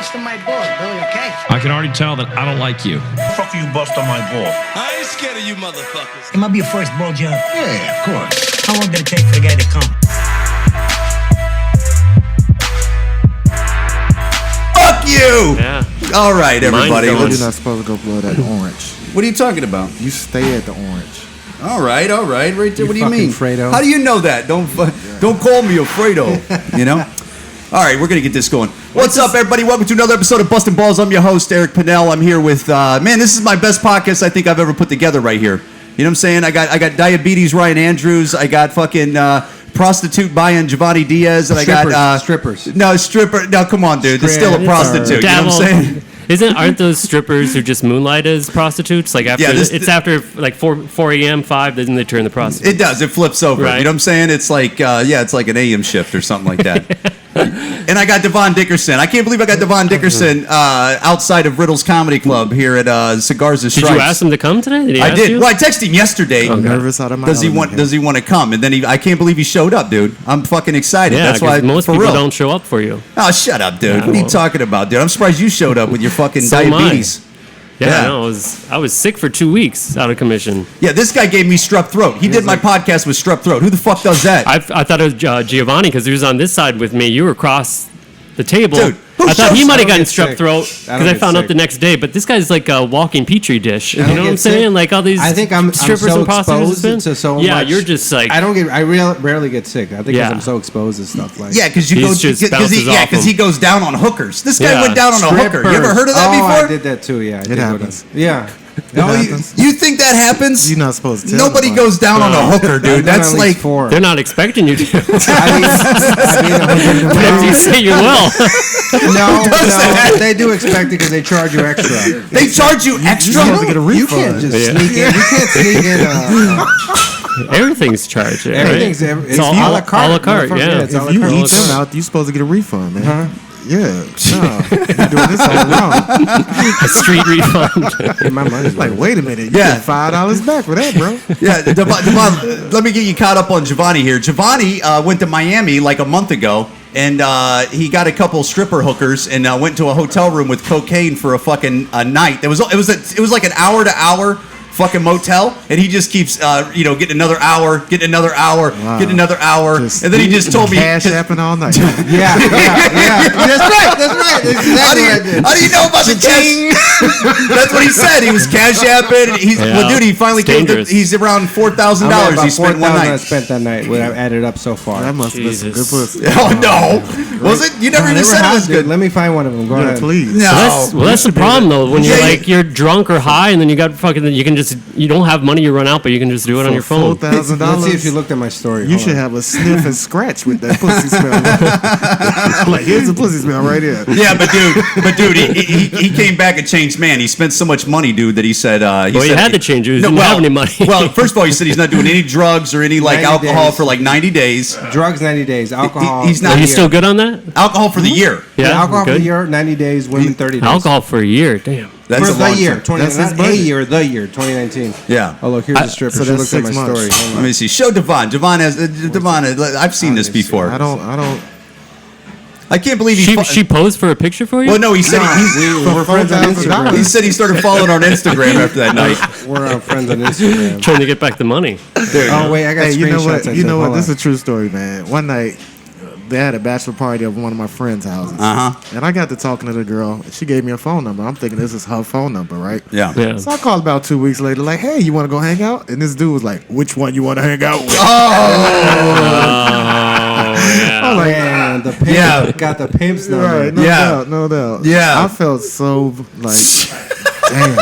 busting my balls, Billy, okay? I can already tell that I don't like you. Fuck you, bust on my ball. I ain't scared of you motherfuckers. It might be your first ball job. Yeah, of course. How long did it take for the guy to come? Fuck you! Yeah. All right, everybody. Mine's You're not supposed to go blow that orange. What are you talking about? You stay at the orange. All right, right there. You What do you mean? fucking Fredo. How do you know that? Don't call me a Fredo. You know. All right, we're gonna get this going. What's up, everybody? Welcome to another episode of Bustin' Balls. I'm your host, Eric Pennell. I'm here with man. This is my best podcast I think I've ever put together right here. You know what I'm saying? I got diabetes Ryan Andrews. I got fucking prostitute buying Jhovany Diaz, and I got strippers. No stripper. No, come on, dude. It's still a prostitute. You know what I'm saying? Aren't those strippers who just moonlight as prostitutes? Like after it's after like 4 a.m., 5, then they turn the prostitute. It does. It flips over. Right. You know what I'm saying? It's like it's like an AM shift or something like that. And I got Devon Dickerson. I can't believe I got Devon Dickerson outside of Riddle's Comedy Club here at Cigars and Stripes. Did you ask him to come today? I did. Well, I texted him yesterday. I'm nervous out of my Does he want to come? And then I can't believe he showed up, dude. I'm fucking excited. Yeah, that's why most people don't show up for you. Oh, shut up, dude. Yeah, what are you talking about, dude? I'm surprised you showed up with your fucking So diabetes. Yeah, no, I was sick for 2 weeks out of commission. Yeah, this guy gave me strep throat. He did my podcast with strep throat. Who the fuck does that? I thought it was Jhovany because he was on this side with me. You were across the table. Dude, I thought he might have gotten get strep sick. throat because I found out the next day. But this guy's like a walking petri dish. You know what I'm saying? Like all these I think I'm strippers so and prostitutes. exposed to so yeah, much. you're just like I rarely get sick. I think because Yeah. I'm so exposed to stuff like. Yeah, because bounces he goes down on hookers. This guy Yeah. went down on a hooker. You ever heard of that before? I did that too. Yeah, It happens. Yeah. No, you think that happens? You're not supposed to tell Nobody nobody. goes down on a hooker, dude. That's like four. they're not expecting you to. I But if you say you will. no, they do expect it because they charge you extra. they charge you extra. You have to get a refund. You can't just Yeah. sneak in. You can't sneak in. Everything's charged. Right? Everything's It's all a la carte. a la carte, motherfucker. yeah. It's a la If you carte. eat them out, you're supposed to get a refund, man. Yeah. No, you're doing this all wrong. A street refund. My money's Like, wait a minute. You Yeah. get $5 back for that, bro. Yeah, Devon, let me get you caught up on Jhovany here. Jhovany went to Miami like a month ago, and he got a couple stripper hookers and went to a hotel room with cocaine for a fucking night. It was like an hour to hour fucking motel, and he just keeps getting another hour, Wow. getting another hour, Just and then he just told me cash happen all night. Yeah. That's right. That's exactly How do you know about the cash? That's what he said. He was cash apping. Well, dude, he finally It's came. dangerous. He's around $4,000. He spent one I night. spent that night. What I've added up so far. That must have been some good Jesus. pussy. Oh no, was it? You never even said it was good. Let me find one of them. Go Yeah, ahead. please. No. Well, that's the problem though. When you're Yeah, like you're drunk or high, and then you got you don't have money, you run out, but you can just do it on your phone. $4,000. Let's see if you looked at my story. You Hold should on. have a sniff and scratch with that pussy smell. Like, here's the pussy smell right here. Yeah, but dude, he came back a changed man. He spent so much money, dude, that he said He had to change it. He didn't have any money. Well, first of all, he said he's not doing any drugs or any like 90 alcohol days. for like 90 days. Drugs 90 days. Alcohol. he's Are not- you still good on that? Alcohol for the year. Yeah, alcohol for good. the year 90 days. Women 30 days. Alcohol for a year. Damn. That's for a the long year. term. 20, That's his not a budget. year. The year 2019. Yeah. Oh look, here's the stripper. so She that's looked at my 6 months. story. Hold Let on. me see. Show Devon. Devon has Devon. I've seen this before. I don't. I can't believe She posed for a picture for you? Well, no, he said We're friends on Instagram. he said he started following on Instagram after that night. We're friends on Instagram. Trying to get back the money. Oh wait, I got Hey, you know screenshots. what? I You took. know what? Hold This is on. a true story, man. One night, they had a bachelor party at one of my friends' houses. And I got to talking to the girl. She gave me a phone number. I'm thinking this is her phone number, right? Yeah. Yeah. So I called about 2 weeks later, like, hey, you want to go hang out? And this dude was like, which one you want to hang out with? I was like, Man, the pimp Yeah. got the pimp's number. right, no Yeah. doubt, no doubt. Yeah. I felt so like, damn,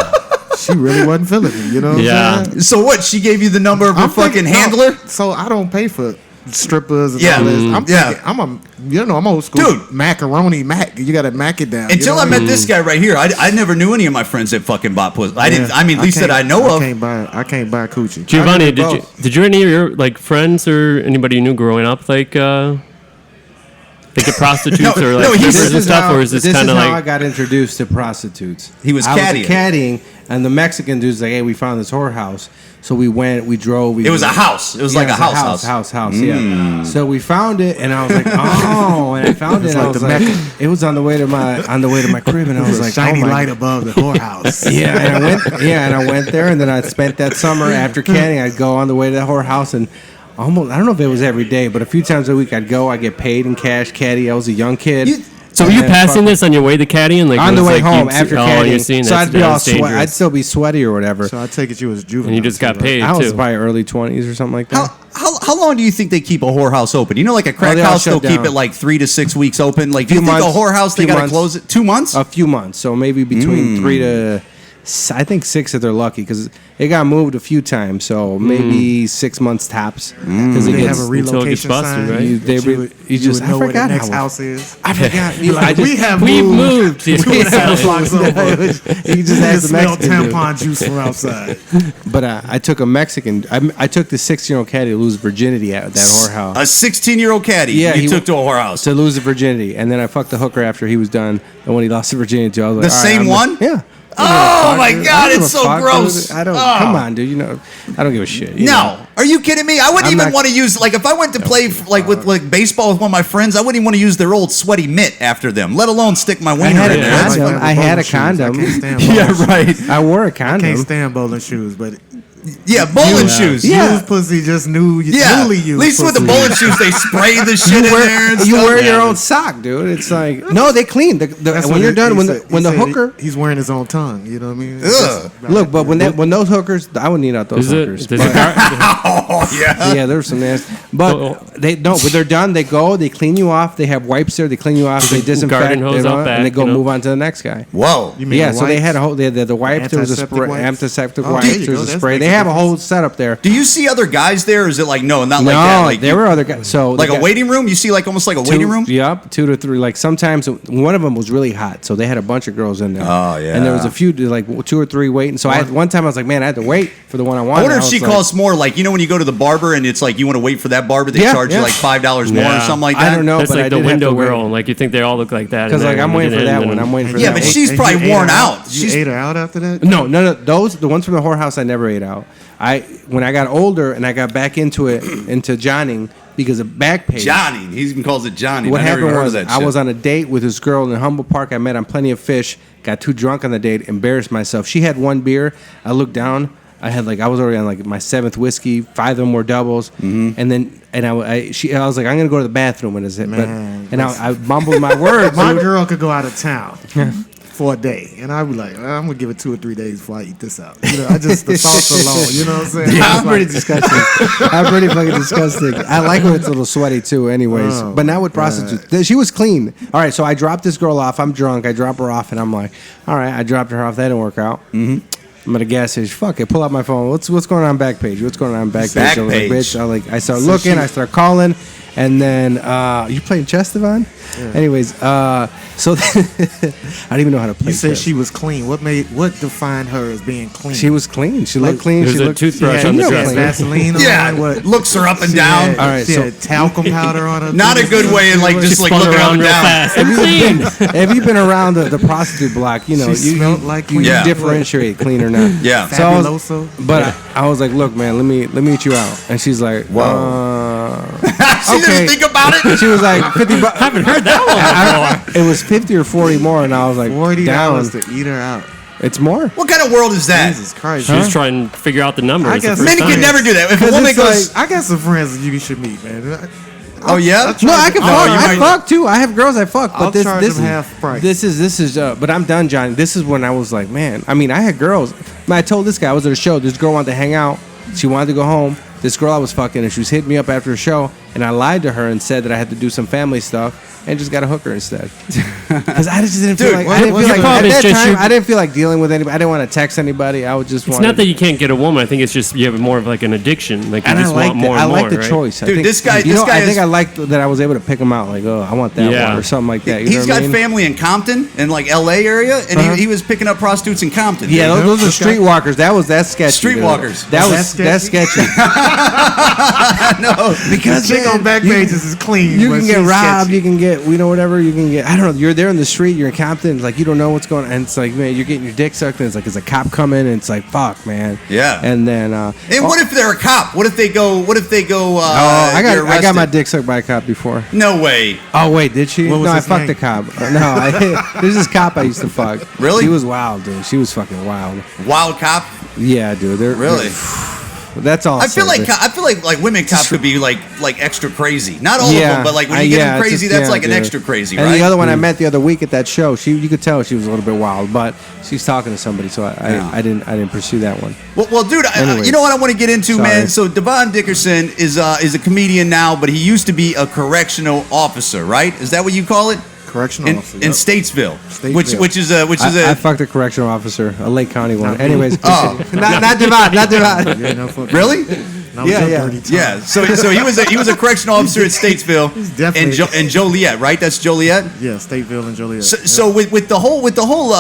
she really wasn't feeling me, you know what Yeah. I'm saying? So what? She gave you the number of her fucking thinking- no, handler? so I don't pay for strippers and Yeah. all this. I'm Yeah. thinking, I'm old school. Dude. Macaroni Mac. You got to mac it down. Until you I know met what this guy right here, I never knew any of my friends that fucking bought pussy. I didn't. Yeah. I mean, at least that I know of. I can't buy coochie. Jhovany, did both. did you any of your like friends or anybody you knew growing up like Like the prostitutes or like he's- strippers and stuff, or is this kind of how I like? got introduced to prostitutes. He was I caddying. was caddying, and the Mexican dude's like, "Hey, we found this whorehouse." So we went, we drove. It was a house. It was like a house. Yeah. So we found it, and I was like, "Oh!" And I found it. And I was like, it was on the way to my crib, and I was like, shiny "Oh my light above the whorehouse. Yeah, and I went there, and then I spent that summer after caddying. I'd go on the way to the whorehouse, and almost I don't know if it was every day, but a few times a week I'd go. I get paid in cash, caddy. I was a young kid. So were you And passing this on your way to caddying? Like on it the was way like home you'd- after oh, caddying? you're seeing So that's, I'd be all that's sweat. dangerous. I'd still be sweaty or whatever. So I take it you was juvenile. And you just got paid I was too. probably early 20s or something like that. How long do you think they keep a whorehouse open? You know, like a crack they all house, they'll shut keep down. it like 3 to 6 weeks open. Like, do you Few think months. a whorehouse, they Few got to months. close it? 2 months? A few months, so maybe between 3 to, I think 6 if they're lucky, because it got moved a few times. So maybe 6 months tops. Because They have a until it gets relocation busted, sign. right? You- they that re- would- you just- would I know where forgot the next how- house is. I forgot. We've moved. Two and a half blocks over. You just had the smell Mexican dude. tampon juice from outside. But I took a Mexican. I took the 16-year-old caddy to lose virginity at that whorehouse. A 16-year-old caddy Yeah, you he took to a w- whorehouse. To lose the virginity, and then I fucked the hooker after he was done. And when he lost the virginity to, I was like, The all right, same I'm one? Yeah. Oh, my Dude, God, I don't it's give a so fuck, gross. dude. I don't. Oh. Come on, dude. You know, I don't give a shit. you No. know. Are you kidding me? I wouldn't I'm even not- want to use, like, if I went to play, like, with, like, baseball with one of my friends, I wouldn't even want to use their old sweaty mitt after them, let alone stick my I wiener had in a there. That's- condom. I had a condom. I can't stand Yeah, bowling right. I wore a I can't condom. stand bowling shoes, but Yeah, bowling shoes. Yeah. used pussy just new. Yeah. Newly At used least with the pussy. bowling shoes, they spray the shit in there and You stuff. wear your own sock, dude. It's like no, they clean. That's When what you're he done, when said. the He said hooker. he's wearing his own tongue. You know what I mean? Ugh. Look, but when those hookers, I would need out those Does it? hookers. Does it Oh, yeah. Yeah, there's some nasty. But they no, but they're done. They go, they clean you off. They have wipes there. They clean you off. They disinfect. garden hose they out and back, they go you know? move on to the next guy. Whoa. You mean Yeah, the so they wipes? had a whole. They had the wipes. There was a Antiseptic spray, wipes? antiseptic Oh, wipes. there you There go. was a That spray. makes They a have a difference. whole setup there. Do you see other guys there, or is it like, no, not like no, that? Like, there were other guys. So like the a guy- waiting room? You see like almost like a waiting room? Yep, 2 to 3. Like sometimes one of them was really hot, so they had a bunch of girls in there. Oh, yeah. And there was a few, like 2 or 3 waiting. So one time I was like, man, I had to wait for the one I wanted. I wonder if was she like, costs more, like, you know when you go to the barber and it's like you want to wait for that barber, they Yeah, charge you yeah. like $5 more or Yeah. something like that? I don't know, That's but like I the did have window to wait. girl. Like you think they all look like that. Because and like then I'm you waiting get for in that and one. then- I'm waiting for Yeah, that but one. she's And probably you ate worn her out. You She's ate her out after that? No. The ones from the whorehouse I never ate out. When I got older and I got back into Johnning because of Backpage. Johnny. He even calls it Johnny. What I never happened even heard was of that I shit. was on a date with this girl in Humboldt Park. I met on Plenty of Fish. Got too drunk on the date. Embarrassed myself. She had 1 beer. I looked down. I was already on like my 7th whiskey. 5 of them were doubles. And then I was like, I'm gonna go to the bathroom and I mumbled my words. My dude. girl could go out of town for a day, and I'd be like, I'm gonna give it 2 or 3 days before I eat this out. You know, I just the thoughts alone. You know what I'm saying? I'm pretty disgusting. I'm pretty fucking disgusting. I like when it's a little sweaty too, anyways. Oh, but not with prostitutes. She was clean. All right, so I dropped this girl off. I'm drunk. I drop her off, and I'm like, all right, I dropped her off. That didn't work out. Mm-hmm. I'm at a gas station. Fuck it. Pull out my phone. What's going on Backpage? What's going on Backpage? I was like, bitch. I start looking. I start calling. And then you playing chess, Devon? Yeah. Anyways, so I don't even know how to play. You said chess. she was clean. What defined her as being clean? She was clean. She looked clean. There's She a looked toothbrush she on the had dresser. Vaseline on. Yeah, What? looks her up and She down. had- All right, she so- had talcum powder on her. Not a good way, and like just like Spun looking up around and real down. fast. I'm clean. Have you been around the prostitute block? You know, She you smelled like you clean. Yeah. differentiate clean or not. Yeah. So I was, Fabuloso. but I was like, look, man, let me eat you out. And she's like, She okay. didn't think about it. She was like, $50. I haven't heard that one before. It was 50 or 40 more, and I was like, $40 down. to eat her out. It's more. What kind of world is that? Jesus Christ. She was trying to figure out the numbers. I guess the Men first could time. never do that. If a 'Cause woman it's goes, I got some friends that you should meet, man. oh yeah, No, I can fuck. you I might- fuck too. I have girls I fuck, but I'll this charge this them half price. this is. But I'm done, John. This is when I was like, man. I mean, I had girls. I told this guy I was at a show. This girl wanted to hang out. She wanted to go home. This girl I was fucking, and she was hitting me up after a show, and I lied to her and said that I had to do some family stuff, and just got a hooker instead. Because I just didn't feel Dude, like what- I didn't what's feel the like problem? at It's that just time you- I didn't feel like dealing with anybody. I didn't want to text anybody. I would just It's want. not that you can't get a woman. I think it's just you have more of like an addiction. Like you And I just like want more I and like more. the right? choice. I Dude, think, this guy- you this know, guy I think is- I liked that I was able to pick him out. Like, oh, I want that Yeah. one or something like that. You He's know what got I mean? family in Compton, in like L.A. area, and he was picking up prostitutes in Compton. Yeah, dude. those are streetwalkers. That's sketchy. dude. Streetwalkers. That's sketchy. no, because they Everything on back pages is clean. You but can get she's robbed. sketchy. You can get, whatever you can get. I don't know. You're there in the street. You're in Compton. It's like you don't know what's going on. And it's like, man, you're getting your dick sucked. And it's like, is a cop coming? And it's like, fuck, man. Yeah. And then. And what if they're a cop? What if they go? I got my dick sucked by a cop before. No way. Oh wait, did she? What was No, I his fucked name? the cop. No, there's this cop I used to fuck. Really? She was wild, dude. She was fucking wild. Wild cop. Yeah, dude. Really? That's all. I feel like women cops could be like extra crazy. Not all of Yeah. them, but like when you get them it's crazy, just- that's yeah, like an dude. extra crazy, And right? the other one I met the other week at that show, you could tell she was a little bit wild, but she's talking to somebody, so I didn't pursue that one. Well, dude, Anyways. you know what I want to get into, Sorry. man? So Devon Dickerson is a comedian now, but he used to be a correctional officer, right? Is that what you call it? Correctional officer. In Yep. Statesville, Statesville. which is I fucked a correctional officer, a Lake County one. Not me. Anyways, Oh. not Devon. Yeah, no fuck. really? That was Yeah, your yeah. dirty tongue. Yeah. So he was a correctional officer at Statesville definitely- and Joliet, right? That's Joliet. Yeah, Stateville and Joliet. So with the whole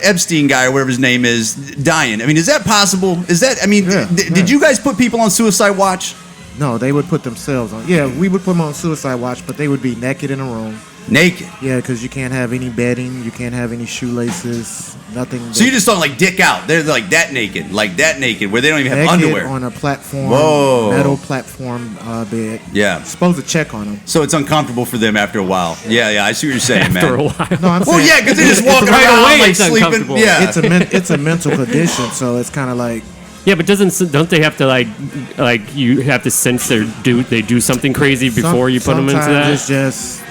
Epstein guy or whatever his name is dying. I mean, is that possible? Is that? I mean, Yeah, did you guys put people on suicide watch? No, they would put themselves on. Yeah, we would put them on suicide watch, but they would be naked in a room. Naked. Yeah, because you can't have any bedding, you can't have any shoelaces, nothing. So you just don't like dick out. They're like that naked, where they don't even have naked underwear. on a platform, Whoa. metal platform bed. Yeah. Supposed to check on them. So it's uncomfortable for them after a while. Yeah, I see what you're saying, After man. a while. No, I'm Well, saying yeah, because they're just walking right around away like it's sleeping. uncomfortable. Yeah, it's a mental condition, so it's kind of like Yeah, but don't they have to like you have to sense they do something crazy before you put them into that? Sometimes it's just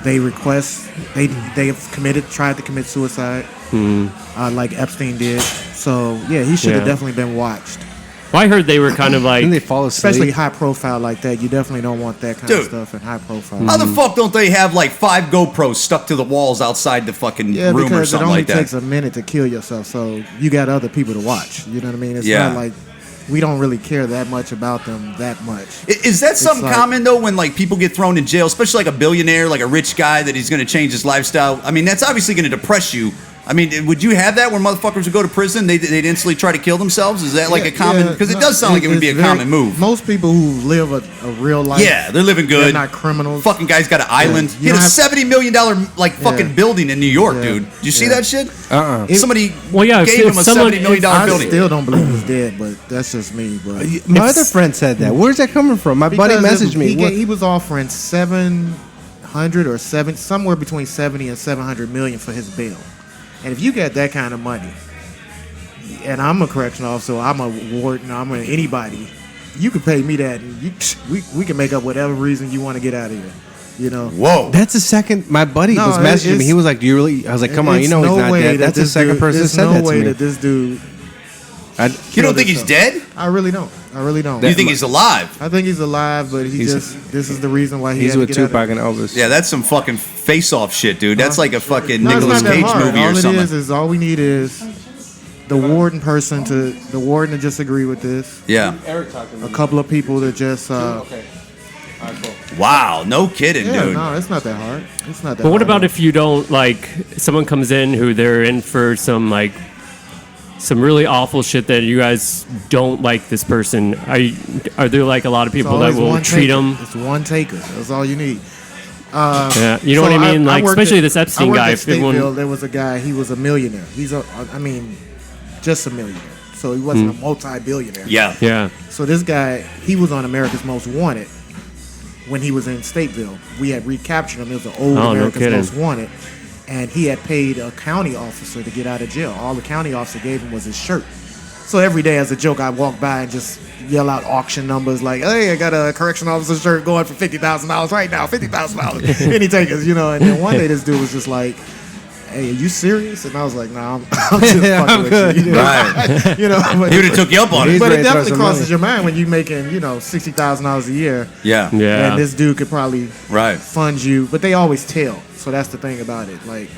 they request they have tried to commit suicide, like Epstein did. So yeah, he should have Yeah. definitely been watched. Well, I heard they were kind of like Didn't they fall asleep? Especially high profile like that, you definitely don't want that kind of Dude. stuff in high profile. how the fuck don't they have like 5 GoPros stuck to the walls outside the fucking Yeah, room or because it something only like that? takes a minute to kill yourself, so you got other people to watch. You know what I mean? It's Yeah. not like we don't really care that much about them that much. Is that something like- common though when like people get thrown in jail, especially like a billionaire, like a rich guy that he's going to change his lifestyle? I mean, that's obviously going to depress you. I mean, would you have that when motherfuckers would go to prison? They'd instantly try to kill themselves? Is that like a common? Because it does sound like it would be a it's common move. Most people who live a real life, Yeah, they're living they're good. not criminals. Fucking guy's got an island. You He had don't a have- $70 million like fucking Yeah. building in New York, Yeah. dude. Did you see Yeah. that shit? It- Somebody Well, yeah, gave if him a someone- $70 million I building. still don't believe he's dead, but that's just me. But My other friend said that. Where's that coming from? My buddy because messaged me. What- He was offering 700 or somewhere between 70 and 700 million for his bail. And if you got that kind of money, and I'm a correctional officer, I'm a warden, anybody, you could pay me that, and we can make up whatever reason you want to get out of here. You know. Whoa. That's the second. My buddy No, was messaging me. it's- He was like, "Do you really?" I was like, "Come on, you It's know he's not way dead." that That's the this second dude- person that there's said no that to way me. that this dude. You don't think he's dead? I really don't. I really don't. You think he's alive? I think he's alive, but He's- this is the reason why he He's had with to get out Tupac of and Elvis. Yeah, that's some fucking face-off shit, dude. That's like a fucking No, it's Nicolas not that Cage hard. movie all or it something. is all we need is the warden to just agree with this. Yeah. A couple of people to just Wow. No kidding, yeah, dude. no, it's not that hard. It's not that. But what hard. about if you don't like someone comes in who they're in for some really awful shit that you guys don't like this person? Are there like a lot of It's people that always will one treat taker. them? It's one taker. That's all you need. Yeah, you know what I mean? Like worked especially at- this Epstein I worked guy. At If everyone, Stateville, there was a guy. He was a millionaire. Just a millionaire. So he wasn't a multi-billionaire. Yeah. yeah, So this guy, he was on America's Most Wanted when he was in Stateville. We had recaptured him. It was an old Oh, no America's kidding. Most Wanted. And he had paid a county officer to get out of jail. All the county officer gave him was his shirt. So every day as a joke, I walk by and just yell out auction numbers like, hey, I got a correction officer shirt going for $50,000 right now, $50,000. Any takers, you know. And then one day this dude was just like, hey, are you serious? And I was like, nah, I'm just fucking I'm with good. you. Right. You know, but, He would have took you up on He's it. but ready it to throw definitely some crosses money. your mind when you making, $60,000 a year. Yeah. yeah. And this dude could probably Right. fund you, but they always tell. So that's the thing about it. Like,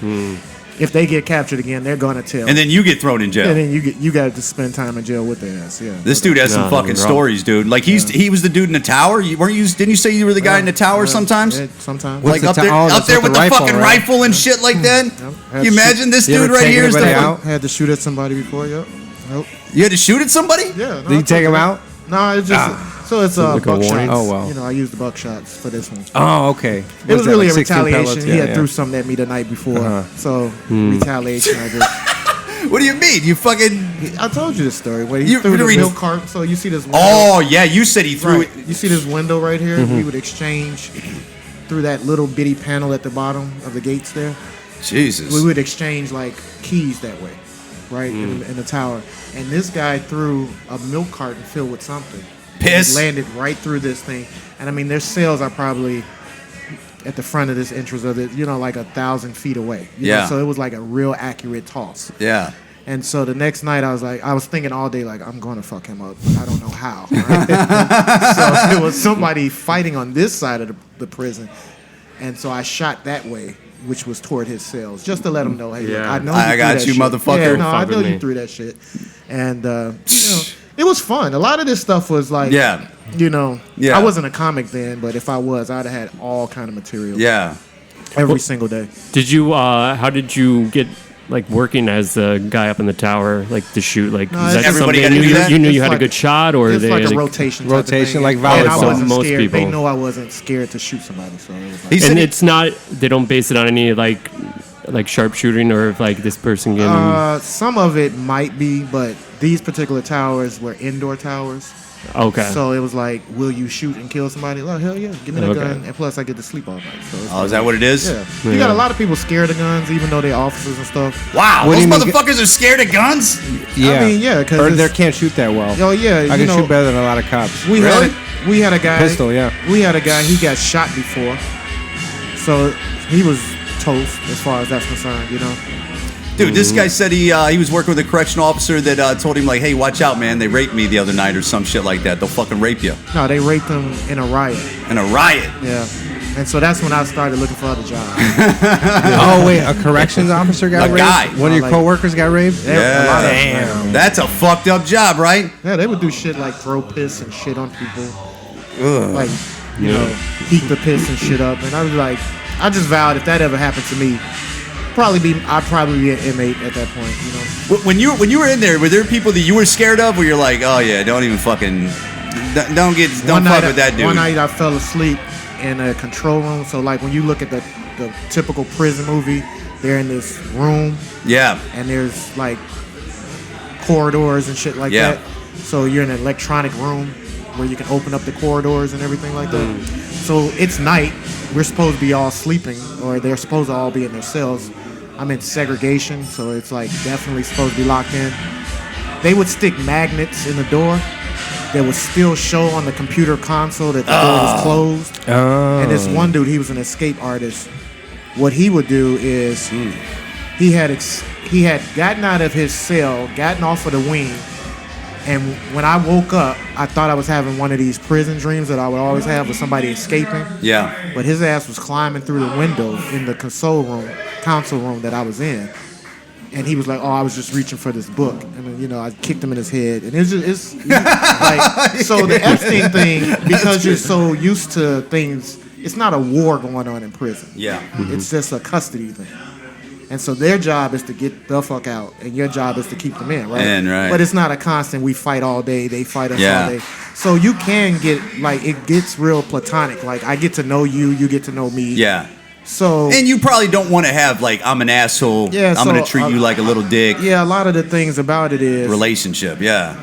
if they get captured again, they're gonna tell. And then you get thrown in jail. And then you got to spend time in jail with their ass. Yeah. This dude has some No, fucking you're wrong. stories, dude. Like he was the dude in the tower. Didn't you say you were the guy in the tower sometimes? Yeah, sometimes. Like What's up the there, ta- oh, up that's there with with the the rifle, fucking right? rifle and shit like that. Had You to imagine this You dude ever right take here is anybody the. out? Had to shoot at somebody before. Yep. Nope. You had to shoot at somebody? Yeah. Did you take him out? No, it's just So it's like a buckshots. warning? Oh, wow. You know, I used the buckshots for this one. Oh, okay. It was really a 16 retaliation. pellets? He had threw something at me the night before. So retaliation, I just. What do you mean? You fucking. I told you this story. Where he You- threw the you- milk cart. So you see this window. Oh, yeah, you said he threw Right. it. You see this window right here? We would exchange through that little bitty panel at the bottom of the gates there. Jesus. We would exchange like keys that way, right? In the tower. And this guy threw a milk carton filled with something. Piss? It landed right through this thing. And I mean, their cells are probably at the front of this entrance of it, like 1,000 feet away. You know? Yeah. So it was like a real accurate toss. Yeah. And so the next night, I was thinking all day, like, I'm going to fuck him up, but I don't know how. Right? So there was somebody fighting on this side of the prison. And so I shot that way, which was toward his cells, just to let him know, hey, look, Yeah. I know I you got threw you, that shit. motherfucker. Yeah, no, I Fuck know with you me. threw that shit. And, it was fun. A lot of this stuff was like, Yeah. Yeah. I wasn't a comic then, but if I was, I'd have had all kind of material Yeah. every single day. Did you? How did you get like working as a guy up in the tower, like to shoot? Like, No, is that everybody something gotta do that? you knew you It's had like- a good shot, or It's they like a like, rotation type of Rotation, thing. like And I volleyball. wasn't Most scared. They people. know I wasn't scared to shoot somebody, so it was like, He said And he- it's not. They don't base it on any like sharpshooting or if, like this person getting. some of it might be, but these particular towers were indoor towers. Okay. So it was like, will you shoot and kill somebody? Oh, hell yeah. Give me the Okay. gun. And plus, I get to sleep all night. So it's Oh, is that what it is? Yeah. You got a lot of people scared of guns, even though they're officers and stuff. Wow. What do Those you mean- motherfuckers are scared of guns? Yeah. I mean, yeah, 'cause Or it's- they can't shoot that well. Oh, yeah. I can shoot better than a lot of cops. We Really? had a guy. Pistol, yeah. We had a guy. He got shot before, so he was toast as far as that's concerned. Dude, this guy said he was working with a correctional officer that told him, like, hey, watch out, man. They raped me the other night or some shit like that. They'll fucking rape you. No, they raped him in a riot. In a riot. Yeah, and so that's when I started looking for other jobs. Oh, wait, a corrections officer got A raped? guy. One of your Like- coworkers got raped? A lot of them. Damn. That's a fucked up job, right? Yeah, they would do shit like throw piss and shit on people. Like, heat the piss and shit up. And I was like, I just vowed if that ever happened to me, I'd probably be an inmate at that point. When you were in there, were there people that you were scared of where you're like, oh, yeah, don't even fucking, don't fuck with that dude? One night I fell asleep in a control room. So like when you look at the typical prison movie, they're in this room Yeah. and there's like corridors and shit like Yeah. that. So you're in an electronic room where you can open up the corridors and everything like that. So it's night. We're supposed to be all sleeping, or they're supposed to all be in their cells. I'm in segregation, so it's like definitely supposed to be locked in. They would stick magnets in the door that would still show on the computer console that the door was closed. Oh. And this one dude, he was an escape artist. What he would do is he had gotten out of his cell, gotten off of the wing, and when I woke up, I thought I was having one of these prison dreams that I would always have with somebody escaping. Yeah. But his ass was climbing through the window in the console room that I was in. And he was like, "Oh, I was just reaching for this book," and then, I kicked him in his head, and it's like, so the Epstein thing, because you're so used to things, it's not a war going on in prison. Yeah. It's just a custody thing, and so their job is to get the fuck out, and your job is to keep them in, right? Right. But it's not a constant. We fight all day, they fight us Yeah. all day. So you can get it gets real platonic. Like I get to know you, you get to know me. Yeah. So And you probably don't want to have, like, I'm an asshole. Yeah, I'm going to so, treat you like a little dick yeah, a lot of the things about it is relationship. Yeah.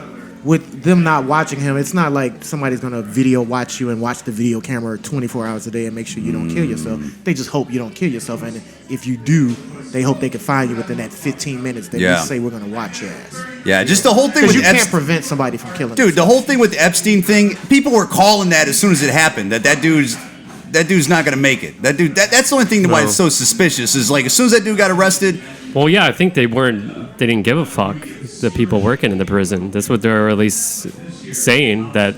with them not watching him, it's not like somebody's gonna video watch you and watch the video camera 24 hours a day and make sure you don't kill yourself. They just hope you don't kill yourself, and if you do, they hope they can find you within that 15 minutes that Yeah. you say we're gonna watch your ass. Yeah. Just the whole thing Because with you can't Epstein. prevent somebody from killing. Dude, the whole thing with the Epstein thing, people were calling that as soon as it happened, that dude's not going to make it. That's the only thing why it's so suspicious is, like, as soon as that dude got arrested, Well, yeah, I think they didn't give a fuck, the people working in the prison. That's what they're at least saying, that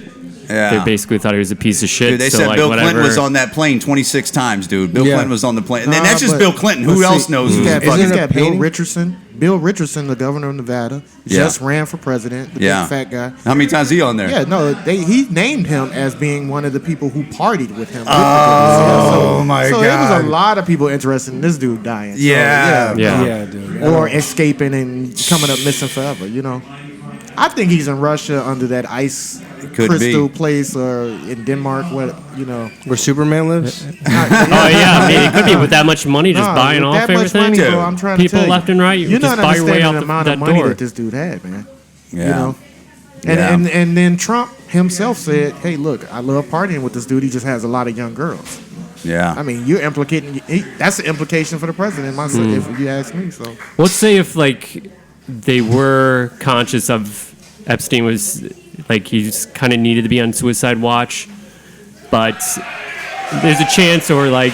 yeah. they basically thought he was a piece of shit. Dude, they so, said like, Bill whatever. Clinton was on that plane 26 times, dude. Bill Yeah. Clinton was on the plane. And Nah, that's just but- Bill Clinton. but Who see, else knows who's Isn't fucking... He's it a got Bill painting? Richardson. Bill Richardson, the governor of Nevada, Yeah. just ran for president. The Yeah. big fat guy. How many times he on there? Yeah, no, he named him as being one of the people who partied with him. Oh, my so it was God. a lot of people interested in this dude dying. So, Yeah. Yeah. Yeah, dude. Or escaping and coming up missing forever, I think he's in Russia under that ICE Could Crystal be. Place or in Denmark, Where Superman lives? Oh yeah, I mean, it could be with that much money, just Nah, buying with off that much everything. money, Dude. bro, I'm trying to People tell you, left and right, you you're just not buy your way understanding out the amount that of money door. that this dude had, man. Yeah. You know, Yeah. and then Trump himself said, "Hey, look, I love partying with this dude. He just has a lot of young girls." Yeah. I mean, you're implicating. That's the implication for the president, myself, if you ask me. So Let's say if like they were conscious of Epstein was like he just kind of needed to be on suicide watch, but there's a chance or like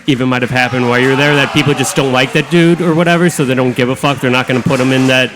even might have happened while you were there that people just don't like that dude or whatever, so they don't give a fuck. They're not going to put him in that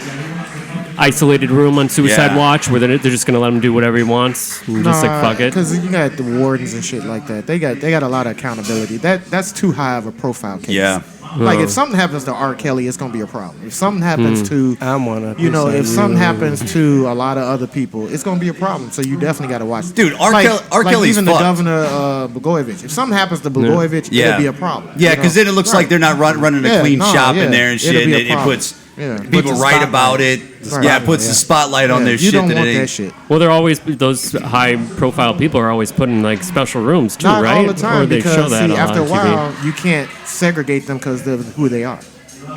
isolated room on suicide Yeah. watch where they're just going to let him do whatever he wants. And just like fuck it. because you got the wardens and shit like that. They got a lot of accountability. That's too high of a profile case. Yeah. Like if something happens to R. Kelly, it's gonna be a problem. If something happens to I'm one of if something happens to a lot of other people, it's gonna be a problem. So you definitely got to watch. Dude, R. Like Kelly's even fucked. the governor Blagojevich. If something happens to Blagojevich, Yeah. it'll be a problem. Yeah, you know? because then it looks like they're not running a Yeah, clean no, shop in yeah. there and It'll shit. be a And it problem. puts Yeah. people Puts a write about spotlight. it. Right. Yeah, it puts the spotlight on their you shit. don't want it that ain't- shit. Well, they're always those high-profile people are always put in like special rooms too, Not right? all the time or they because show that see, on after a TV. while, you can't segregate them because of who they are.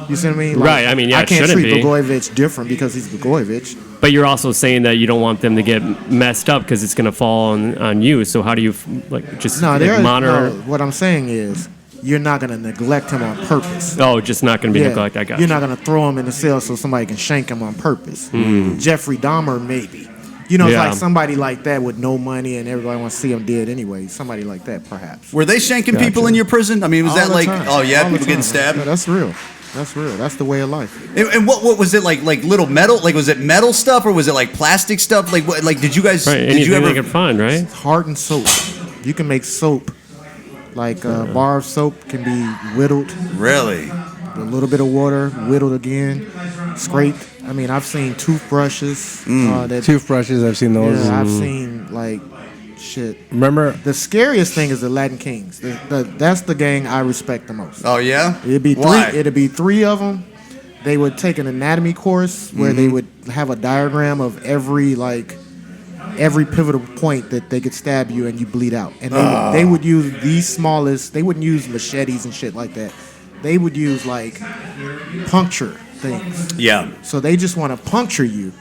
You see what I mean? Right, I mean, yeah, I it can't shouldn't treat be. Blagojevich different because he's Blagojevich. But you're also saying that you don't want them to get messed up because it's going to fall on you. So how do you like just No, like, monitor? no, what I'm saying is, you're not going to neglect him on purpose. Oh, just not going to be neglected. I got You're you. not going to throw him in the cell so somebody can shank him on purpose. Jeffrey Dahmer, maybe. You know, it's Yeah. like somebody like that with no money and everybody wants to see him dead anyway. Somebody like that, perhaps. Were they shanking people in your prison? I mean, was All that the like, time. oh yeah, All the people getting time. stabbed? Yeah, that's real. That's real. That's the way of life. And what was it like little metal? Like was it metal stuff or was it like plastic stuff? Like what? Like did you guys? Right, Did anything you ever? they can find, right? Hardened soap. You can make soap. Like bar of soap can be whittled. Really? A little bit of water, whittled again, scraped. I mean, I've seen toothbrushes. That, Toothbrushes, I've seen those. yeah, I've seen like shit. Remember? The scariest thing is the Latin Kings. That's the gang I respect the most. Oh yeah. It'd be Why? three. It'd be three of them. They would take an anatomy course where they would have a diagram of every pivotal point that they could stab you and you bleed out. And they would use the smallest. They wouldn't use machetes and shit like that. They would use like puncture things. Yeah. So they just want to puncture you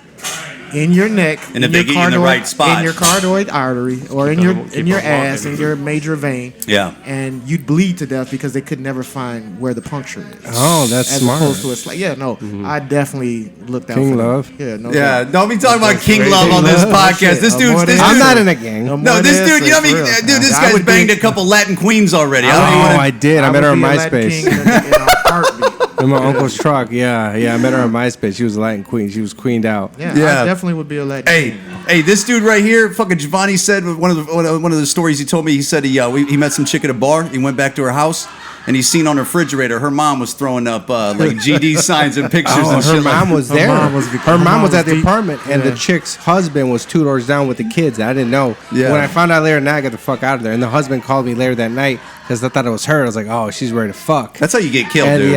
in your neck, And if in they your get you in the right spot. in your carotid artery, or in your ass, in your major vein. Yeah. And you'd bleed to death because they could never find where the puncture is. Oh, that's As smart. opposed to a yeah, no, I definitely looked out King for them. Love? Yeah, no. Yeah. doubt. Don't be talking about King King Love on this Love. podcast. Shit, This dude's. amor This de I'm dude- not in a gang. Amor No, this de dude. You know what I es mean? real. Dude, this I guy's would banged be- a couple Latin queens already. I don't even Oh, wanna- I did. I met would her on be a Latin MySpace. king in a heartbeat. In my uncle's truck. Yeah. I met her on MySpace. She was a Latin queen. She was queened out. Yeah, Yeah. I definitely would be a Latin king. Hey, this dude right here, fucking Jhovany said one of the stories he told me. He said he met some chick at a bar. He went back to her house and he seen on her refrigerator her mom was throwing up like GD signs and pictures Oh, and her shit. mom was Her there. mom was- Her mom was at the deep. apartment, and the Yeah. chick's husband was 2 doors down with the kids. I didn't know. Yeah. When I found out later that night, I got the fuck out of there. And the husband called me later that night because I thought it was her. I was like, oh, she's ready to fuck. That's how you get killed, And dude.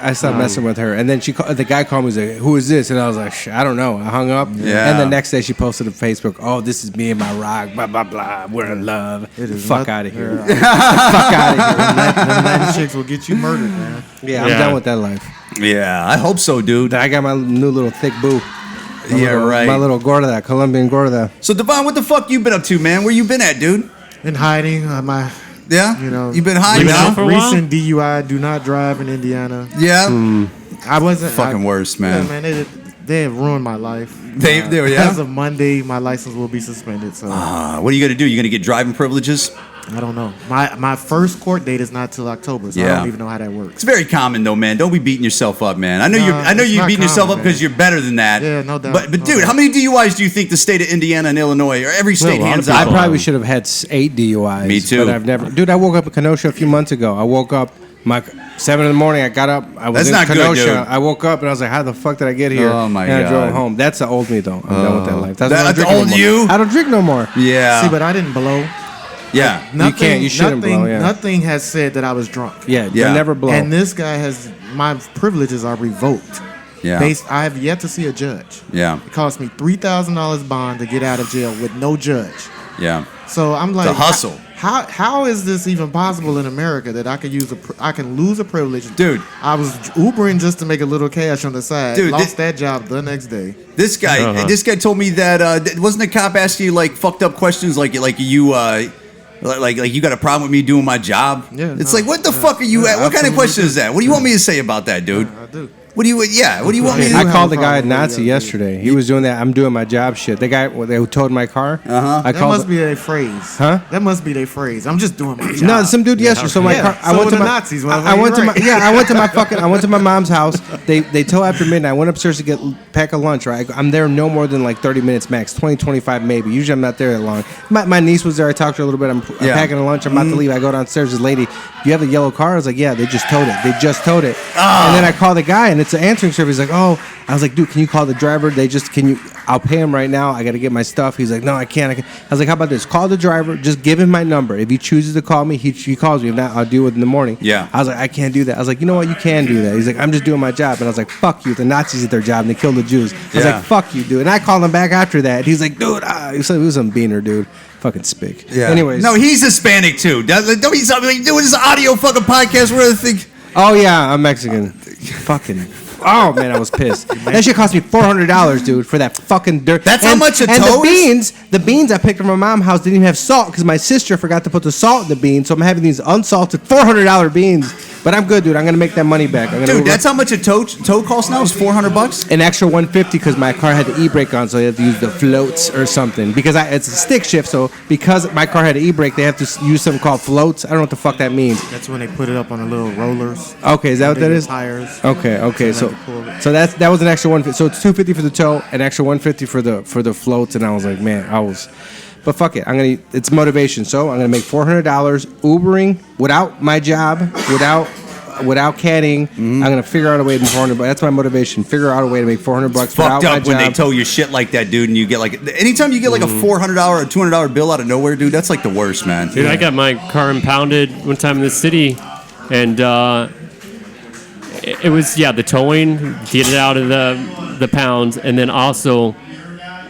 I stopped messing with her. And then the guy called me and was like, who is this? And I was like, I don't know. I hung up. Yeah. And the next day she posted on Facebook, oh, this is me and my rock, blah, blah, blah. We're in love. Fuck out of here. Fuck out of here. Them Latin chicks will get you murdered, man. Yeah, I'm Yeah. done with that life. Yeah, I hope so, dude. I got my new little thick boo. Yeah, right. My little gorda, Colombian gorda. So Devon, what the fuck you been up to, man? Where you been at, dude? In hiding, my Yeah, you been high been now? out for a while? recent DUI. Do not drive in Indiana. Yeah, I wasn't fucking worse, man. Yeah, man, they have ruined my life. They- yeah? As of Monday, my license will be suspended. So What are you gonna do? You gonna get driving privileges? I don't know. My first court date is not till October, so I Yeah. don't even know how that works. It's very common though, man. Don't be beating yourself up, man. I know it's you're not beating yourself common, up because man. you're better than that. Yeah, no doubt, But no dude, doubt. how many DUIs do you think the state of Indiana and Illinois or every state a lot hands of I out? people. probably should have had 8 DUIs. Me too. But I've never. Dude, I woke up in Kenosha a few months ago. I woke up. 7 in the morning, I got up. I was That's in not good, Kenosha. dude. I woke up and I was like, "How the fuck did I get here?" Oh, my and I drove God. home. That's the old me, though. I'm done with that life. That's That's I don't drink old no more. you? I don't drink no more. Yeah. See, but I didn't blow. yeah. Nothing, You shouldn't nothing, blow, yeah. Nothing has said that I was drunk. Yeah, Yeah. I never blow. And this guy has my privileges are revoked. Yeah. I have yet to see a judge. Yeah. It cost me $3,000 bond to get out of jail with no judge. Yeah. So I'm like, It's a hustle. How is this even possible in America that I can lose a privilege? Dude. I was Ubering just to make a little cash on the side. Dude, lost that job the next day. This guy told me that wasn't the cop asking you like fucked up questions like you you got a problem with me doing my job? Yeah, it's no, like what the fuck are you at? What kind of absolutely question do. is that? What do you want me to say about that, dude? I do. What do you want me to I do? called the guy a problem with Nazi that, yesterday. He was doing that. I'm doing my job shit. The guy who towed my car. I That called. must be their phrase. Huh? That must be their phrase. I'm just doing my job. No, some dude yesterday. So my Yeah, car. I so went were to the my Nazis, I motherfucker, went to you're my right. I went to my mom's house. They tow after midnight. I went upstairs to pack a lunch. Right, I'm there no more than like 30 minutes max, 20, 25 maybe. Usually I'm not there that long. My niece was there. I talked to her a little bit. I'm packing a lunch. I'm about to leave. I go downstairs. This lady, you have a yellow car? I was like, yeah. They just towed it. And then I call the guy, and it's an answering service. He's like, oh. I was like, dude, can you call the driver? I'll pay him right now. I got to get my stuff. He's like, no, I can't. I was like, how about this? Call the driver. Just give him my number. If he chooses to call me, he calls me. If not, I'll deal with it in the morning. Yeah. I was like, I can't do that. I was like, you know what? You can do that. He's like, I'm just doing my job. And I was like, fuck you. The Nazis did their job, and they killed the Jews. I was Yeah. like, fuck you, dude. And I called him back after that. He's like, dude, he was some beaner, dude. Fucking spick. Yeah. Anyways. No, he's Hispanic too. Don't he's doing this audio fucking podcast where the thing. Oh, yeah, I'm Mexican. Fucking. Oh, man, I was pissed. That shit cost me $400, dude, for that fucking dirt. That's how much a And toe is? the beans I picked from my mom's house didn't even have salt because my sister forgot to put the salt in the beans, so I'm having these unsalted $400 beans. But I'm good, dude. I'm going to make that money back. Dude, that's how much a tow costs now? Is $400? an extra $150 because my car had the e-brake on, so they had to use the floats or something. Because it's a stick shift, so because my car had an e-brake, they have to use something called floats. I don't know what the fuck that means. That's when they put it up on the little rollers. Okay, is that what that is? Tires. Okay. So So, they can pull it. so that was an extra $150. So it's $250 for the tow, an extra $150 for the floats, and I was like, man, but fuck it, it's motivation. So I'm gonna make $400 Ubering without my job, without caddying. I'm gonna figure out a way to make $400. That's my motivation. Figure out a way to make $400 without Fucked my up when they job. tow your shit like that, dude, and you get like anytime you get like a $400 or $200 bill out of nowhere, dude, that's like the worst, man. Dude, I got my car impounded one time in the city, and it was the towing, get it out of the pounds, and then also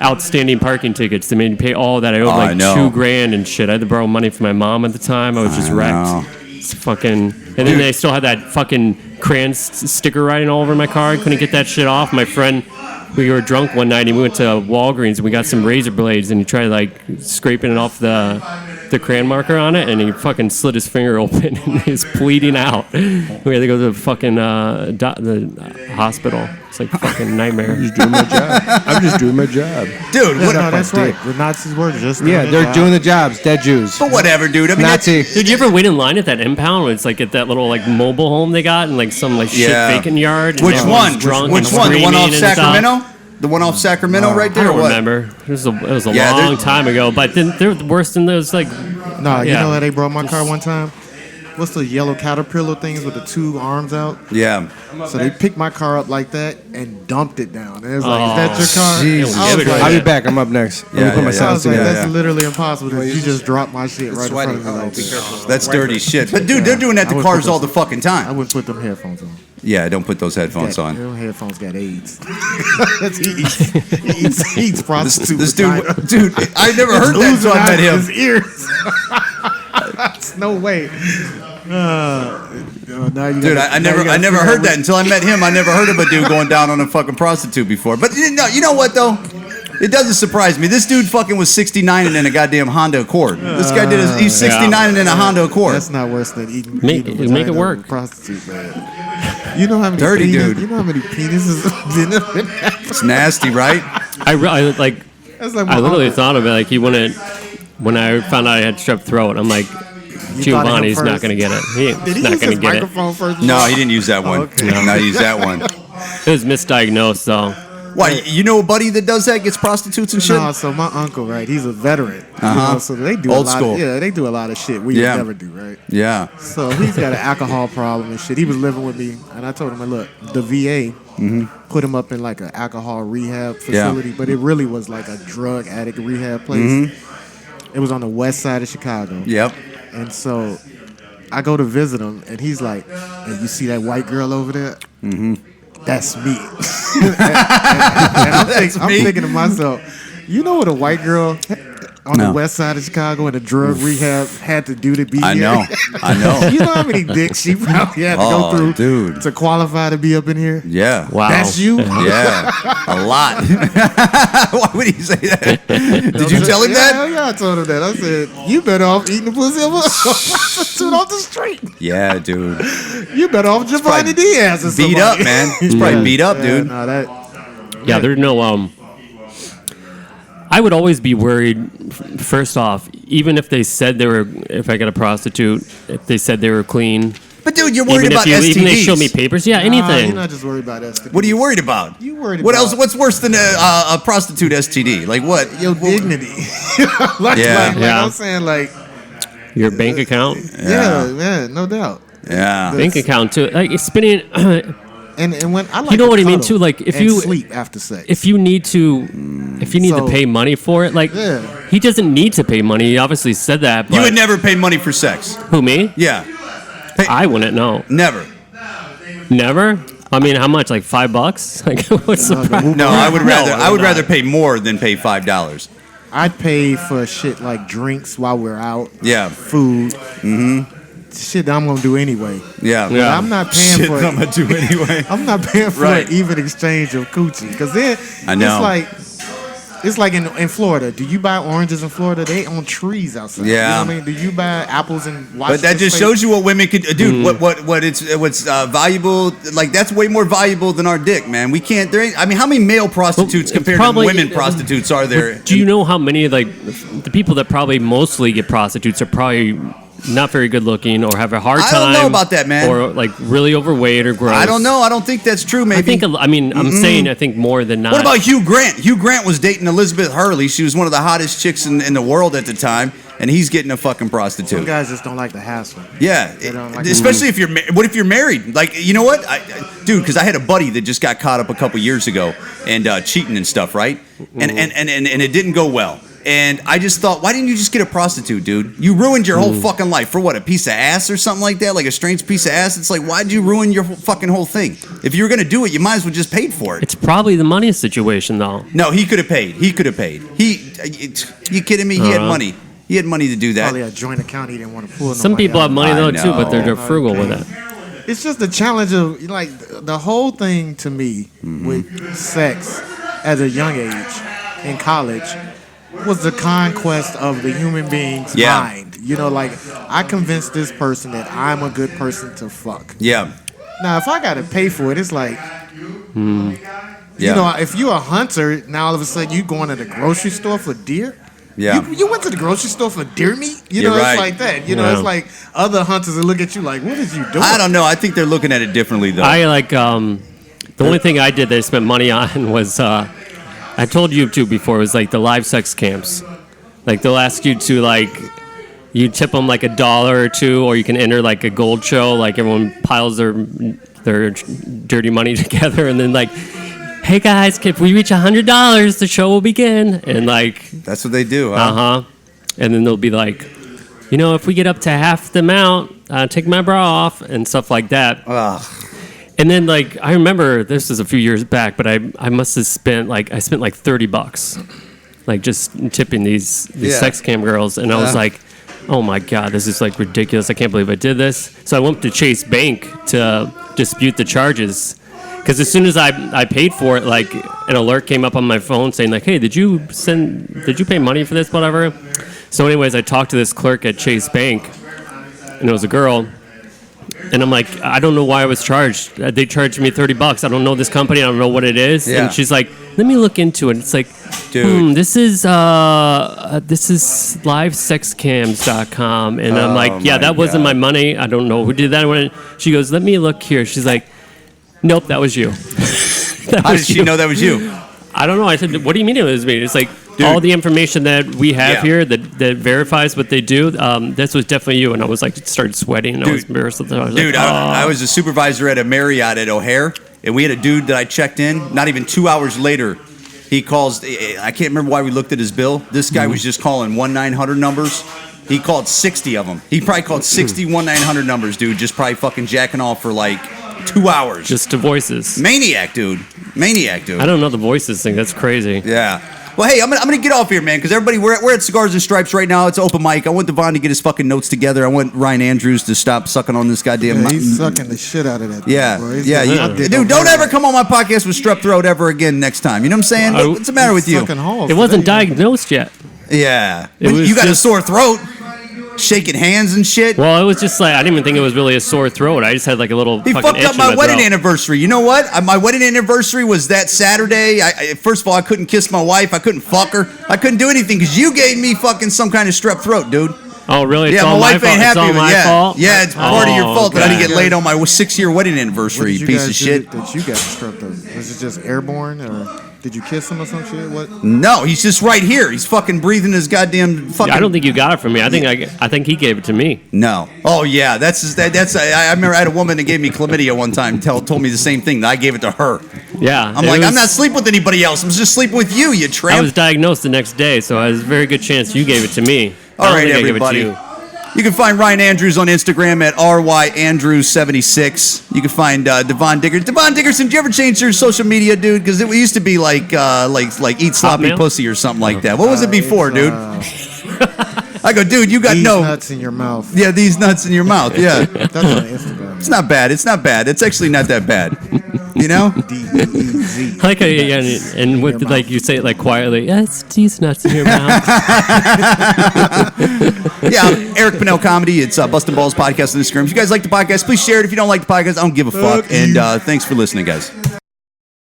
outstanding parking tickets. They made me pay all that. I owed I like know. $2,000 and shit. I had to borrow money from my mom at the time. I was just I wrecked. know. It's fucking. And then they still had that fucking crayon sticker writing all over my car. I couldn't get that shit off. My friend, we were drunk one night and we went to Walgreens and we got some razor blades and he tried like scraping it off the crayon marker on it and he fucking slit his finger open and he's bleeding out. We had to go to the fucking the hospital. It's like fucking nightmare. I'm just doing my job. Dude, what, No, that's right. The Nazis were just Yeah, they're doing the jobs. Dead Jews. but whatever, dude. I mean, Nazi. Did you ever wait in line at that impound when it's like at that little like mobile home they got and like some like shit Yeah. vacant yard? and Which everyone's one? Drunk Which and one? The one off screaming and stuff? Sacramento? The one off Sacramento right I there? or don't what? remember. It was a Yeah, they're- long time ago. But then they're worse than those like. No, you Yeah. know how they brought my car one time? What's the yellow caterpillar things with the two arms out? Yeah. So they picked my car up like that and dumped it down. And it was like, is that your car? Jesus. I was Yeah, like, I'll be back. I'm up next. Let me Yeah, put my yeah, I sound was like, together. that's literally impossible. That you just dropped my shit right in front of me. Like that. That's dirty shit. But dude, they're doing that I to would cars put all the fucking I time. wouldn't put them headphones on. Yeah, don't put those headphones on. Them headphones got AIDS. he eats prostitute. This vagina. dude, I never heard that until I met him. His ears. That's no way. Now you Dude, gotta- I now you never gotta heard figure out that until I met him. I never heard of a dude going down on a fucking prostitute before. But you know what though? It doesn't surprise me. This dude fucking was 69 and in a goddamn Honda Accord. This guy he's 69 and in a Honda Accord. That's not worse than eating. Make eating it vagina work. with a prostitute, man. You know how many Dirty dude. You know how many penises in it? It's nasty, right? I like. That's like I literally uncle. thought of it like he wouldn't. When I found out I had strep throat, I'm like, thought of him Jhovany's not first? gonna get it. Did He's he not use gonna his get it. microphone first? No, he didn't use that one. Okay. No, he used that one. It was misdiagnosed though. Why? You know a buddy that does that, gets prostitutes and shit? No, so my uncle, right? He's a veteran. You Uh-huh. know, so they do Old a lot. school. Yeah, they do a lot of shit we Yeah. would never do, right? Yeah. So he's got an alcohol problem and shit. He was living with me, and I told him, look, the VA put him up in like an alcohol rehab facility, but it really was like a drug addict rehab place. It was on the west side of Chicago. Yep. And so I go to visit him, and he's like, hey, you see that white girl over there? that's me. and I'm thinking to myself, you know what a white girl on the west side of Chicago in a drug rehab had to do to be I here? know. You know how many dicks she probably had to go through dude. to qualify to be up in here? Yeah. Wow. That's you? Yeah. A lot. Why would he say that? Did you tell him Hell that? yeah, I told him that. I said, you better off eating the pussy of a prostitute off the street. Yeah, dude. You better off Jhovany Diaz or somebody. Beat up, man. He's probably beat up, dude. No, that, Yeah, there's no. I would always be worried. First off, even if they said if I got a prostitute, if they said they were clean. But dude, you're worried about STDs. Even they show me papers, yeah, anything. You're not just worried about STDs. What are you worried about? You worried What about else? What's worse than a prostitute STD? Like what? your dignity. like Yeah. I'm saying, like, Your bank account, yeah, no doubt. Yeah. bank account too. Like spending. And when I like You know to what I mean, cuddle too, like, if and you- sleep after sex. If you need to So- pay money for it, like Yeah. he doesn't need to pay money. He obviously said that. But You would never pay money for sex. Who, me? Yeah. I wouldn't know. Never. Never. I mean, how much? Like $5? Like, what's the price? No, I would rather. No, I would not. rather pay more than pay $5. I'd pay for shit like drinks while we're out. Yeah. Food. Mm-hmm. Shit that I'm gonna do anyway. Yeah. But I'm not paying Shit for I'm gonna do anyway. I'm not paying for Right. an even exchange of coochie. Because then I know. it's like in Florida. Do you buy oranges in Florida? They on trees outside. Yeah. You know what I mean? Do you buy apples in Washington But that just State? shows you what women could, dude. What's valuable? Like that's way more valuable than our dick, man. We can't. There ain't. I mean, how many male prostitutes It's compared probably- to women prostitutes are there? Do you know how many, like, the people that probably mostly get prostitutes are probably not very good looking or have a hard time? I don't know about that, man. Or, like, really overweight or gross. I don't know. I don't think that's true. Maybe. I'm saying I think more than not. What about Hugh Grant? Hugh Grant was dating Elizabeth Hurley. She was one of the hottest chicks in the world at the time, and he's getting a fucking Some prostitute. guys just don't like the hassle. Yeah, They don't like especially if you're. What if you're married? Like, you know what, dude? Because I had a buddy that just got caught up a couple years ago and cheating and stuff, right? And it didn't go well. And I just thought, why didn't you just get a prostitute, dude? You ruined your whole fucking life for what? A piece of ass or something like that? Like a strange piece of ass? It's like, why'd you ruin your fucking whole thing? If you were gonna do it, you might as well just paid for it. It's probably the money situation, though. No, he could have paid. He could have paid. You kidding me? He had money. He had money to do that. Probably a joint account he didn't want to pull. Some people have money, I though, too, but they're know. frugal with it. It's just the challenge of like the whole thing to me with sex as a young age in college was the conquest of the human being's mind. You know, like I convinced this person that I'm a good person to fuck. Yeah. Now, if I got to pay for it, it's like, Yeah. you know, if you're a hunter, now all of a sudden you going to the grocery store for deer. Yeah. You went to the grocery store for deer meat? You You're know, right. it's like that. You know, Yeah. it's like other hunters will look at you like, what is you doing? I don't know. I think they're looking at it differently, though. I like the only thing I did that I spent money on was I told you too before, it was like the live sex camps. Like they'll ask you to like you tip them like $1 or $2, or you can enter like a gold show. Like everyone piles their dirty money together, and then like, hey guys, if we reach $100, the show will begin. And like, That's what they do, huh? and then they'll be like, you know, if we get up to half the amount, take my bra off and stuff like that. Ugh. And then, like, I remember this was a few years back, but I must have spent like $30, like just tipping these Yeah. sex cam girls, and I was like, oh my god, this is like ridiculous. I can't believe I did this. So I went to Chase Bank to dispute the charges, because as soon as I paid for it, like an alert came up on my phone saying like, hey, did you pay money for this, whatever. So anyways, I talked to this clerk at Chase Bank, and it was a girl. And I'm like, I don't know why I was charged. They charged me $30. I don't know this company. I don't know what it is. Yeah. And she's like, let me look into it. It's like, Dude. this is livesexcams.com. And I'm like, yeah, my that wasn't God. my money. I don't know who did that. She goes, let me look here. She's like, nope, that was you. How did she know that was you? I don't know. I said, what do you mean it was me? It's like, all the information that we have Yeah. here that verifies what they do, this was definitely you. And I was like, started sweating, and I was embarrassed. I was Dude, like, I was a supervisor at a Marriott at O'Hare, and we had a dude that I checked in. Not even 2 hours later, he calls. I can't remember why we looked at his bill. This guy was just calling 1-900 numbers. He called 60 of them. He probably called 60 1-900 numbers, dude, just probably fucking jacking off for like 2 hours. Just to voices. Maniac, dude. I don't know the voices thing. That's crazy. Yeah. Well, hey, I'm gonna get off here, man, because everybody, we're at Cigars and Stripes right now. It's open mic. I want Devon to get his fucking notes together. I want Ryan Andrews to stop sucking on this goddamn. Yeah, he's sucking the shit out of that. Yeah, thing, bro. He's yeah. getting my dick Dude, over don't there. ever come on my podcast with strep throat ever again next time. You know what I'm saying? What's the matter with you? Sucking holes It wasn't today. diagnosed yet. Yeah. It was You got a just- sore throat, shaking hands and shit. Well, it was just like I didn't even think it was really a sore throat. I just had like a little. He fucking fucked itch up in my wedding throat. anniversary. You know what? My wedding anniversary was that Saturday. First of all, I couldn't kiss my wife. I couldn't fuck her. I couldn't do anything because you gave me fucking some kind of strep throat, dude. Oh, really? It's Yeah, all my wife fault. ain't It's happy all with my yeah. fault? Yeah, it's part of your fault that I didn't okay. get laid on my 6-year wedding What anniversary, did you piece guys of shit. do that you got strep throat? Was it just airborne, or did you kiss him or some shit? What? No, he's just right here. He's fucking breathing his goddamn fucking. I don't think you got it from me. I think he gave it to me. No. Oh yeah, that's. I remember I had a woman that gave me chlamydia one time. Told me the same thing. That I gave it to her. Yeah. I'm like, I'm not sleeping with anybody else. I'm just sleeping with you, you I tramp. was diagnosed the next day, so there's a very good chance you gave it to me. All I don't right, think I gave it to everybody. you. You can find Ryan Andrews on Instagram at ryandrews76. You can find Devon Dickerson. Devon Dickerson, did you ever change your social media, dude? Because it used to be like eat sloppy Hotmail? pussy or something like that. What was it before, dude? I go, dude, you got These no. nuts in your mouth. Yeah, these nuts in your mouth. Yeah, That's on Instagram. it's not bad. It's not bad. It's actually not that bad. You know? DEEZ. I like how and with like you say it like quietly. Yeah, it's these nuts in your mouth. Yeah, I'm Eric Pennell Comedy. It's Bustin' Balls Podcast on Instagram. If you guys like the podcast, please share it. If you don't like the podcast, I don't give a fuck. And thanks for listening, guys.